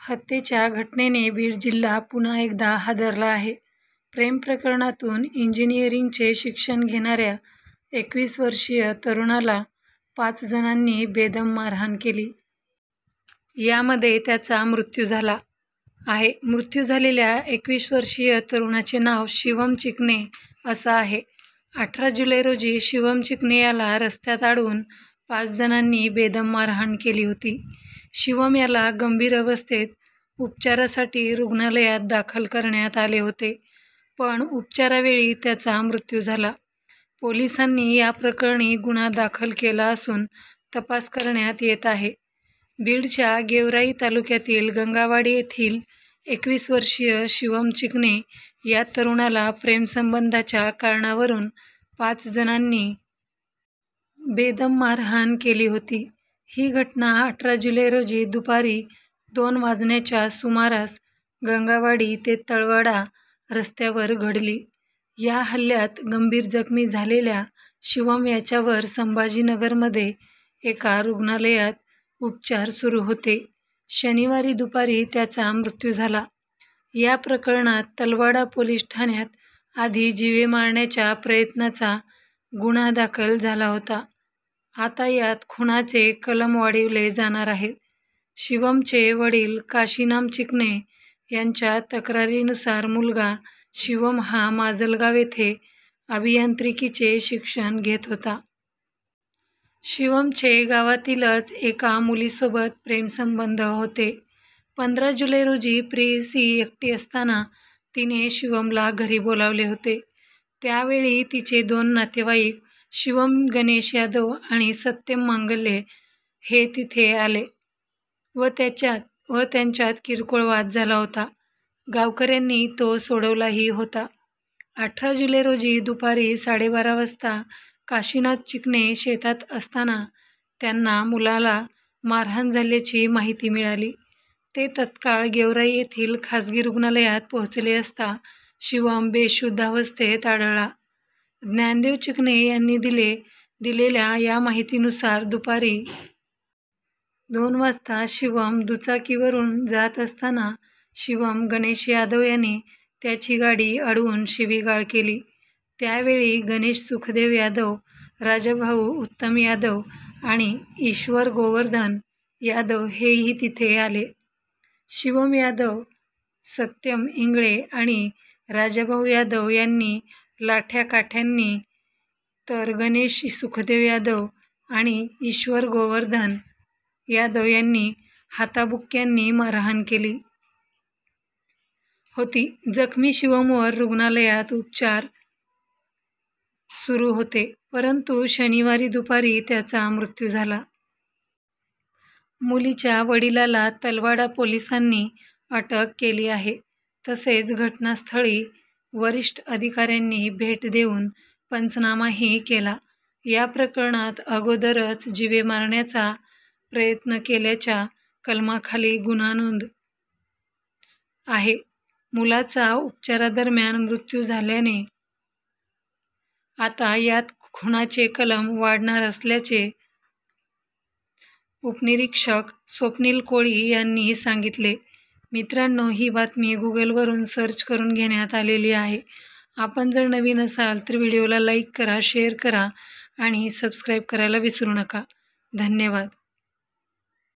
हत्येच्या घटनेने बीड जिल्हा पुन्हा एकदा हादरला आहे. प्रेम प्रकरणातून इंजिनिअरिंगचे शिक्षण घेणाऱ्या 21 वर्षीय तरुणाला 5 जणांनी बेदम मारहाण केली. यामध्ये त्याचा मृत्यू झाला आहे. मृत्यू झालेल्या 21 वर्षीय तरुणाचे नाव शिवम चिकणे असं आहे. 18 जुलै रोजी शिवम चिकणे याला रस्त्यात अडवून 5 जणांनी बेदम मारहाण केली होती. शिवम याला गंभीर अवस्थेत उपचारासाठी रुग्णालयात दाखल करण्यात आले होते, पण उपचारावेळी त्याचा मृत्यू झाला. पोलिसांनी या प्रकरणी गुन्हा दाखल केला असून तपास करण्यात येत आहे. बीडच्या गेवराई तालुक्यातील गंगावाडी येथील 21 वर्षीय शिवम चिकणे या तरुणाला प्रेमसंबंधाच्या कारणावरून 5 जणांनी बेदम मारहाण केली होती. ही घटना 18 जुलै रोजी दुपारी 2 वाजण्याच्या सुमारास गंगावाडी ते तळवडा रस्त्यावर घडली. या हल्ल्यात गंभीर जखमी झालेल्या शिवम याच्यावर संभाजीनगरमध्ये एका रुग्णालयात उपचार सुरू होते. शनिवारी दुपारी त्याचा मृत्यू झाला. या प्रकरणात तलवाडा पोलीस ठाण्यात आधी जीवे मारण्याच्या प्रयत्नाचा गुन्हा दाखल झाला होता. आता यात खुनाचे कलम वाढविले जाणार आहेत. शिवमचे वडील काशीनाम चिकणे यांच्या तक्रारीनुसार मुलगा शिवम हा माजलगाव येथे अभियांत्रिकीचे शिक्षण घेत होता. शिवमचे गावातीलच एका मुलीसोबत प्रेमसंबंध होते. 15 जुलै रोजी प्रेयसी एकटी असताना तिने शिवमला घरी बोलावले होते. त्यावेळी तिचे 2 नातेवाईक शिवम गणेश यादव आणि सत्यम मांगल्ये हे तिथे आले व त्यांच्यात किरकोळ वाद झाला होता. गावकऱ्यांनी तो सोडवलाही होता. 18 जुलै रोजी दुपारी 12:30 वाजता काशीनाथ चिकणे शेतात असताना त्यांना मुलाला मारहाण झाल्याची माहिती मिळाली. ते तत्काळ गेवराई येथील खासगी रुग्णालयात पोहोचले असता शिवम बेशुद्ध अवस्थेत आढळला. ज्ञानदेव चिकणे यांनी दिलेल्या या माहितीनुसार दुपारी 2 वाजता शिवम दुचाकीवरून जात असताना शिवम गणेश यादव याने त्याची गाडी अडवून शिवीगाळ केली. त्यावेळी गणेश सुखदेव यादव, राजाभाऊ उत्तम यादव आणि ईश्वर गोवर्धन यादव हेही तिथे आले. शिवम यादव, सत्यम इंगळे आणि राजाभाऊ यादव यांनी लाठ्या-काठ्यांनी तर गणेश सुखदेव यादव आणि ईश्वर गोवर्धन यादव यांनी हाताबुक्क्यांनी मारहाण केली होती. जखमी शिवमवर रुग्णालयात उपचार सुरू होते, परंतु शनिवारी दुपारी त्याचा मृत्यू झाला. मुलीच्या वडिलाला तलवाडा पोलिसांनी अटक केली आहे. तसेच घटनास्थळी वरिष्ठ अधिकाऱ्यांनी भेट देऊन पंचनामाही केला. या प्रकरणात अगोदरच जीवे मारण्याचा प्रयत्न केल्याच्या कलमाखाली गुन्हा नोंद आहे. मुलाचा उपचारादरम्यान मृत्यू झाल्याने आता यात खुनाचे कलम वाढणार असल्याचे उपनिरीक्षक स्वप्नील कोळी यांनी सांगितले. मित्रांनो, ही बातमी गुगलवरून सर्च करून घेण्यात आलेली आहे. आपण जर नवीन असाल तर व्हिडिओला लाईक करा, शेअर करा आणि सबस्क्राईब करायला विसरू नका. धन्यवाद.